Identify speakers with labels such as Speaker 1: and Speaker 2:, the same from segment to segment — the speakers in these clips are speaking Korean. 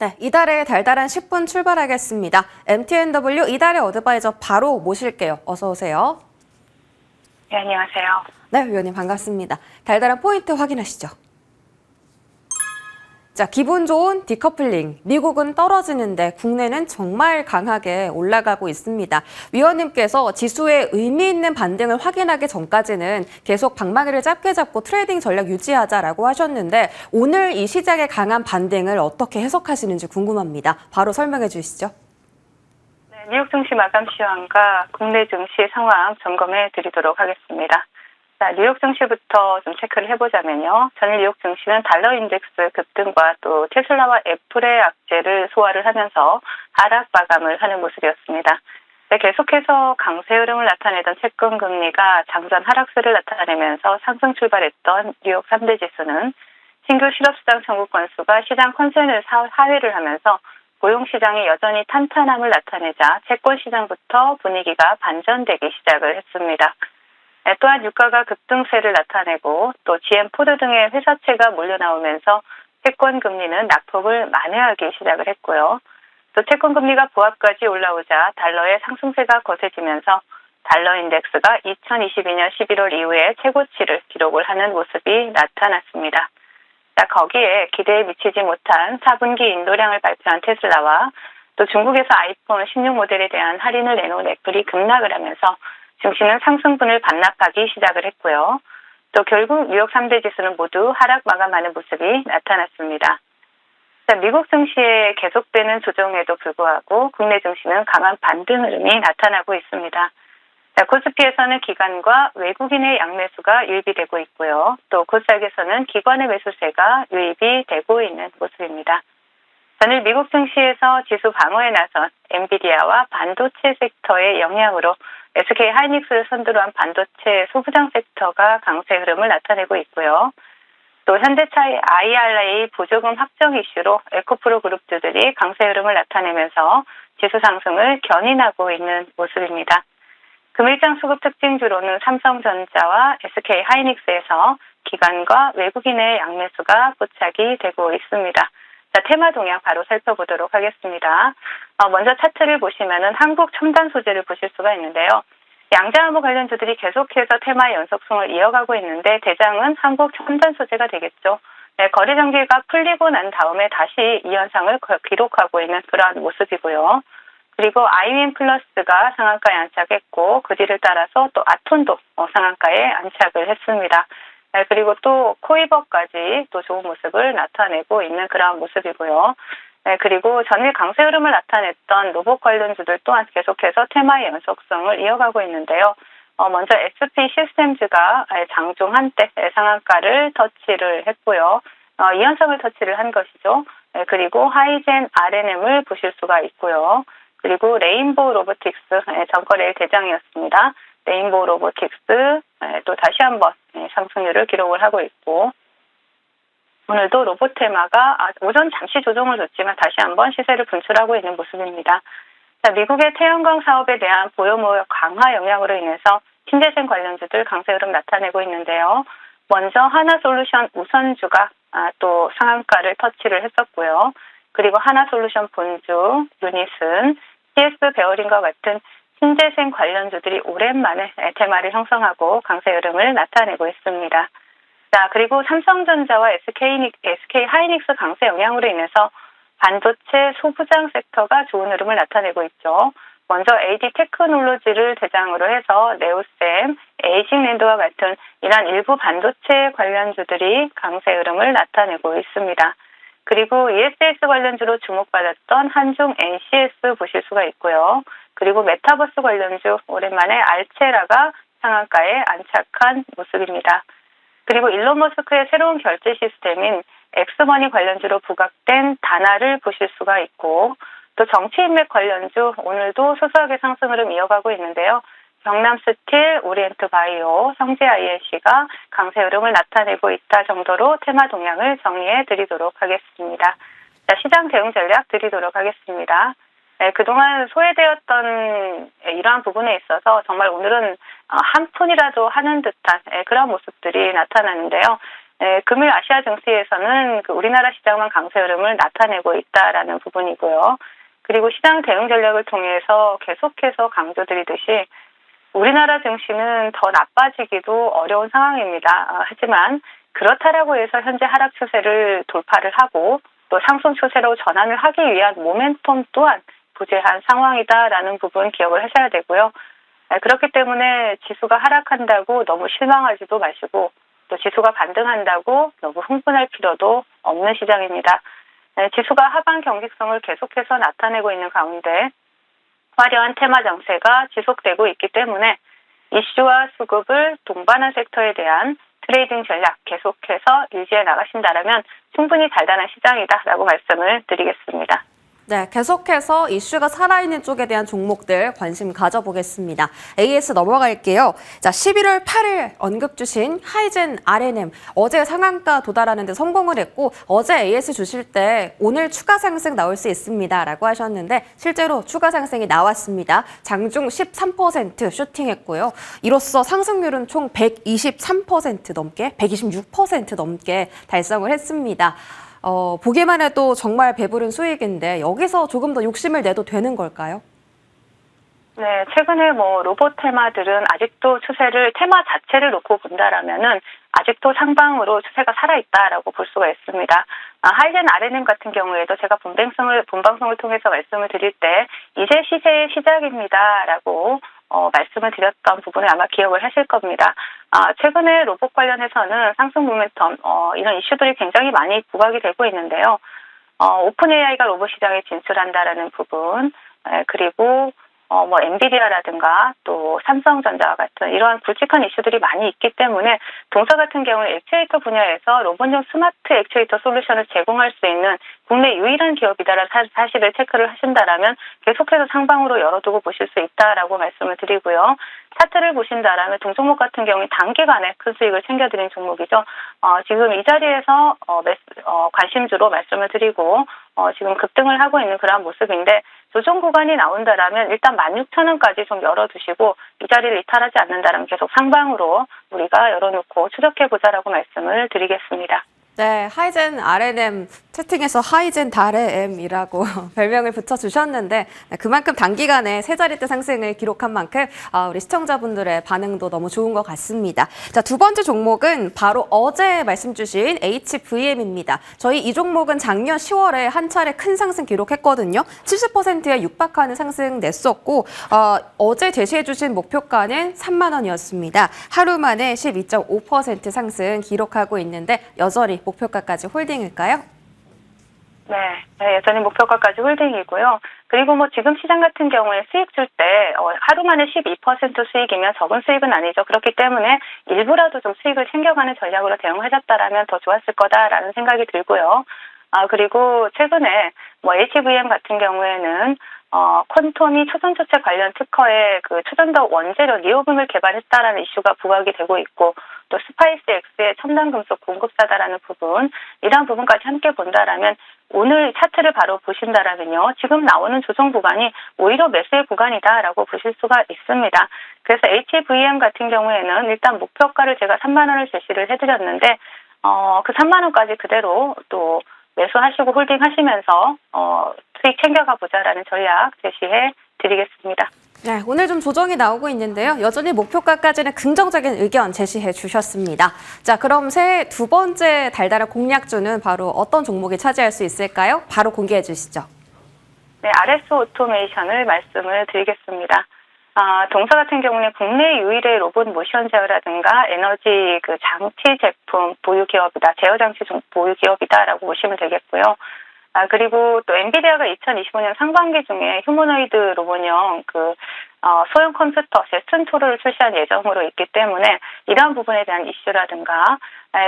Speaker 1: 네, 이달의 달달한 10분 출발하겠습니다. MTNW 이달의 어드바이저 바로 모실게요. 어서 오세요.
Speaker 2: 네, 안녕하세요.
Speaker 1: 네, 위원님 반갑습니다. 달달한 포인트 확인하시죠. 자, 기분 좋은 디커플링. 미국은 떨어지는데 국내는 정말 강하게 올라가고 있습니다. 위원님께서 지수의 의미 있는 반등을 확인하기 전까지는 계속 방망이를 짧게 잡고 트레이딩 전략 유지하자라고 하셨는데 오늘 이 시장의 강한 반등을 어떻게 해석하시는지 궁금합니다. 바로 설명해 주시죠.
Speaker 2: 네, 뉴욕 증시 마감 시황과 국내 증시 상황 점검해 드리도록 하겠습니다. 자, 뉴욕 증시부터 좀 체크를 해보자면요. 전일 뉴욕 증시는 달러 인덱스 급등과 또 테슬라와 애플의 악재를 소화를 하면서 하락 마감을 하는 모습이었습니다. 네, 계속해서 강세 흐름을 나타내던 채권 금리가 장전 하락세를 나타내면서 상승 출발했던 뉴욕 3대 지수는 신규 실업수당 청구 건수가 시장 컨센을 하회를 하면서 고용시장이 여전히 탄탄함을 나타내자 채권시장부터 분위기가 반전되기 시작을 했습니다. 또한 유가가 급등세를 나타내고 또 GM, 포드 등의 회사채가 몰려나오면서 채권 금리는 낙폭을 만회하기 시작을 했고요. 또 채권 금리가 보합까지 올라오자 달러의 상승세가 거세지면서 달러 인덱스가 2022년 11월 이후에 최고치를 기록을 하는 모습이 나타났습니다. 자, 거기에 기대에 미치지 못한 4분기 인도량을 발표한 테슬라와 또 중국에서 아이폰 16 모델에 대한 할인을 내놓은 애플이 급락을 하면서 증시는 상승분을 반납하기 시작을 했고요. 또 결국 뉴욕 3대 지수는 모두 하락 마감하는 모습이 나타났습니다. 자, 미국 증시의 계속되는 조정에도 불구하고 국내 증시는 강한 반등 흐름이 나타나고 있습니다. 자, 코스피에서는 기관과 외국인의 양매수가 유입이 되고 있고요. 또 코스닥에서는 기관의 매수세가 유입이 되고 있는 모습입니다. 전일 미국 증시에서 지수 방어에 나선 엔비디아와 반도체 섹터의 영향으로 SK 하이닉스를 선두로 한 반도체 소부장 섹터가 강세 흐름을 나타내고 있고요. 또 현대차의 IRA 보조금 확정 이슈로 에코프로 그룹주들이 강세 흐름을 나타내면서 지수 상승을 견인하고 있는 모습입니다. 금일장 수급 특징주로는 삼성전자와 SK 하이닉스에서 기관과 외국인의 양매수가 포착이 되고 있습니다. 자, 테마 동향 바로 살펴보도록 하겠습니다. 먼저 차트를 보시면은 한국 첨단 소재를 보실 수가 있는데요. 양자암호 관련주들이 계속해서 테마의 연속성을 이어가고 있는데 대장은 한국 첨단 소재가 되겠죠. 네, 거래 정지가 풀리고 난 다음에 다시 이 현상을 기록하고 있는 그러한 모습이고요. 그리고 IM 플러스가 상한가에 안착했고 그 뒤를 따라서 또 아톤도 상한가에 안착을 했습니다. 네, 그리고 또 코이버까지 또 좋은 모습을 나타내고 있는 그러한 모습이고요. 네, 그리고 전일 강세 흐름을 나타냈던 로봇 관련주들 또한 계속해서 테마의 연속성을 이어가고 있는데요. 먼저 SP 시스템즈가 장중 한때 상한가를 터치를 했고요. 이 현상을 터치를 한 것이죠. 네, 그리고 하이젠 RNM을 보실 수가 있고요. 그리고 레인보우 로보틱스 전거래일 대장이었습니다. 레인보우 로보틱스 또 다시 한번 상승률을 기록을 하고 있고 오늘도 로봇 테마가 오전 잠시 조정을 줬지만 다시 한번 시세를 분출하고 있는 모습입니다. 자, 미국의 태양광 사업에 대한 보유무 강화 영향으로 인해서 신재생 관련주들 강세 흐름 나타내고 있는데요. 먼저 하나솔루션 우선주가 또 상한가를 터치를 했었고요. 그리고 하나솔루션 본주, 유닛은 CS 베어링과 같은 신재생 관련주들이 오랜만에 테마를 형성하고 강세 흐름을 나타내고 있습니다. 자, 그리고 삼성전자와 SK 하이닉스 강세 영향으로 인해서 반도체 소부장 섹터가 좋은 흐름을 나타내고 있죠. 먼저 AD 테크놀로지를 대장으로 해서 네오셈, 에이징랜드와 같은 이러한 일부 반도체 관련주들이 강세 흐름을 나타내고 있습니다. 그리고 ESS 관련주로 주목받았던 한중 NCS 보실 수가 있고요. 그리고 메타버스 관련주 오랜만에 알체라가 상한가에 안착한 모습입니다. 그리고 일론 머스크의 새로운 결제 시스템인 엑스머니 관련주로 부각된 다나를 보실 수가 있고 또 정치인맥 관련주 오늘도 소소하게 상승 흐름 이어가고 있는데요. 경남스틸, 오리엔트바이오, 성재INC가 강세 흐름을 나타내고 있다 정도로 테마 동향을 정리해 드리도록 하겠습니다. 자, 시장 대응 전략 드리도록 하겠습니다. 네, 그동안 소외되었던 이러한 부분에 있어서 정말 오늘은 한 푼이라도 하는 듯한 그런 모습들이 나타나는데요. 금일 아시아 증시에서는 그 우리나라 시장만 강세 흐름을 나타내고 있다라는 부분이고요. 그리고 시장 대응 전략을 통해서 계속해서 강조드리듯이 우리나라 증시는 더 나빠지기도 어려운 상황입니다. 하지만 그렇다라고 해서 현재 하락 추세를 돌파를 하고 또 상승 추세로 전환을 하기 위한 모멘텀 또한 부재한 상황이다라는 부분 기억을 하셔야 되고요. 그렇기 때문에 지수가 하락한다고 너무 실망하지도 마시고 또 지수가 반등한다고 너무 흥분할 필요도 없는 시장입니다. 지수가 하방 경직성을 계속해서 나타내고 있는 가운데 화려한 테마 장세가 지속되고 있기 때문에 이슈와 수급을 동반한 섹터에 대한 트레이딩 전략 계속해서 유지해 나가신다면 충분히 단단한 시장이다라고 말씀을 드리겠습니다.
Speaker 1: 네, 계속해서 이슈가 살아있는 쪽에 대한 종목들 관심 가져보겠습니다. AS 넘어갈게요. 자, 11월 8일 언급 주신 하이젠 R&M 어제 상한가 도달하는 데 성공을 했고 어제 AS 주실 때 오늘 추가 상승 나올 수 있습니다 라고 하셨는데 실제로 추가 상승이 나왔습니다. 장중 13% 슈팅했고요. 이로써 상승률은 총 123% 넘게 126% 넘게 달성을 했습니다. 보기만 해도 정말 배부른 수익인데 여기서 조금 더 욕심을 내도 되는 걸까요?
Speaker 2: 네, 최근에 로봇 테마들은 아직도 테마 자체를 놓고 본다라면은 아직도 상방으로 추세가 살아있다라고 볼 수가 있습니다. 하이젠 R&M 같은 경우에도 제가 본방송을 통해서 말씀을 드릴 때 이제 시세의 시작입니다라고 말씀을 드렸던 부분을 아마 기억을 하실 겁니다. 최근에 로봇 관련해서는 상승 모멘텀, 이런 이슈들이 굉장히 많이 부각이 되고 있는데요. 오픈 AI가 로봇 시장에 진출한다라는 부분, 그리고 엔비디아라든가 또 삼성전자와 같은 이러한 굵직한 이슈들이 많이 있기 때문에 동사 같은 경우는 액추에이터 분야에서 로봇용 스마트 액추에이터 솔루션을 제공할 수 있는 국내 유일한 기업이다라는 사실을 체크를 하신다라면 계속해서 상방으로 열어두고 보실 수 있다라고 말씀을 드리고요. 차트를 보신다라면 동종목 같은 경우에 단기간에 큰 수익을 챙겨드린 종목이죠. 지금 이 자리에서 관심주로 말씀을 드리고 지금 급등을 하고 있는 그러한 모습인데 조정 구간이 나온다라면 일단 16,000원까지 좀 열어두시고 이 자리를 이탈하지 않는다면 계속 상방으로 우리가 열어놓고 추적해보자라고 말씀을 드리겠습니다.
Speaker 1: 네, 하이젠 R&M 채팅에서 하이젠 다레엠이라고 별명을 붙여주셨는데 그만큼 단기간에 세 자릿대 상승을 기록한 만큼 우리 시청자분들의 반응도 너무 좋은 것 같습니다. 자, 두 번째 종목은 바로 어제 말씀 주신 HVM입니다. 저희 이 종목은 작년 10월에 한 차례 큰 상승 기록했거든요. 70%에 육박하는 상승 냈었고 어제 제시해 주신 목표가는 3만 원이었습니다. 하루 만에 12.5% 상승 기록하고 있는데 여전히 목표가까지 홀딩일까요?
Speaker 2: 네, 여전히 목표가까지 홀딩이고요. 그리고 지금 시장 같은 경우에 수익 줄 때 하루 만에 12% 수익이면 적은 수익은 아니죠. 그렇기 때문에 일부라도 좀 수익을 챙겨가는 전략으로 대응하셨다라면 더 좋았을 거다라는 생각이 들고요. 그리고 최근에 HVM 같은 경우에는 퀀텀이 초전조체 관련 특허에 그 초전도 원재료 니오빔을 개발했다라는 이슈가 부각이 되고 있고 또 스파이스 X의 첨단 금속 공급사다라는 부분 이러한 부분까지 함께 본다라면 오늘 차트를 바로 보신다라면요 지금 나오는 조정 구간이 오히려 매수의 구간이다라고 보실 수가 있습니다. 그래서 HVM 같은 경우에는 일단 목표가를 제가 3만 원을 제시를 해드렸는데 그 3만 원까지 그대로 또 매수하시고 홀딩하시면서 수익 챙겨가 보자라는 전략 제시해 드리겠습니다.
Speaker 1: 네, 오늘 좀 조정이 나오고 있는데요. 여전히 목표가까지는 긍정적인 의견 제시해 주셨습니다. 자, 그럼 새해 두 번째 달달한 공략주는 바로 어떤 종목이 차지할 수 있을까요? 바로 공개해 주시죠.
Speaker 2: 네, RS 오토메이션을 말씀을 드리겠습니다. 동사 같은 경우는 국내 유일의 로봇 모션 제어라든가 에너지 그 장치 제품 보유 기업이다, 제어 장치 보유 기업이다라고 보시면 되겠고요. 그리고 또 엔비디아가 2025년 상반기 중에 휴머노이드 로봇용 소형 컴퓨터 제스튼2를 출시할 예정으로 있기 때문에 이러한 부분에 대한 이슈라든가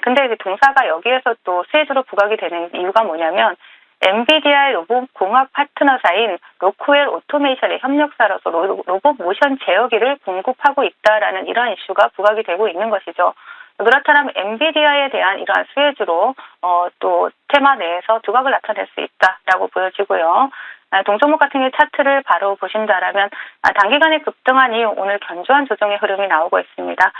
Speaker 2: 근데 동사가 여기에서 또 수혜주로 부각이 되는 이유가 뭐냐면 엔비디아의 로봇 공학 파트너사인 로크웰 오토메이션의 협력사로서 로봇 모션 제어기를 공급하고 있다라는 이러한 이슈가 부각이 되고 있는 것이죠. 그렇다면 엔비디아에 대한 이러한 수혜주로 또 테마 내에서 두각을 나타낼 수 있다라고 보여지고요. 동종목 같은 경우 차트를 바로 보신다라면 단기간에 급등한 이후 오늘 견조한 조정의 흐름이 나오고 있습니다.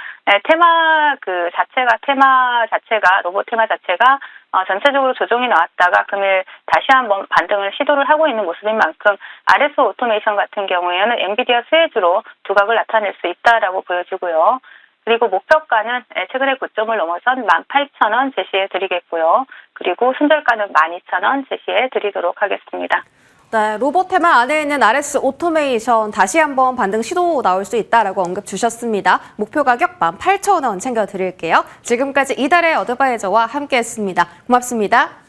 Speaker 2: 로봇 테마 자체가 전체적으로 조정이 나왔다가 금일 다시 한번 반등을 시도를 하고 있는 모습인 만큼 RS 오토메이션 같은 경우에는 엔비디아 수혜주로 두각을 나타낼 수 있다라고 보여지고요. 그리고 목표가는 최근에 고점을 넘어선 18,000원 제시해 드리겠고요. 그리고 순절가는 12,000원 제시해 드리도록 하겠습니다.
Speaker 1: 네, 로봇 테마 안에 있는 RS 오토메이션 다시 한번 반등 시도 나올 수 있다라고 언급 주셨습니다. 목표 가격 18,000원 챙겨드릴게요. 지금까지 이달의 어드바이저와 함께했습니다. 고맙습니다.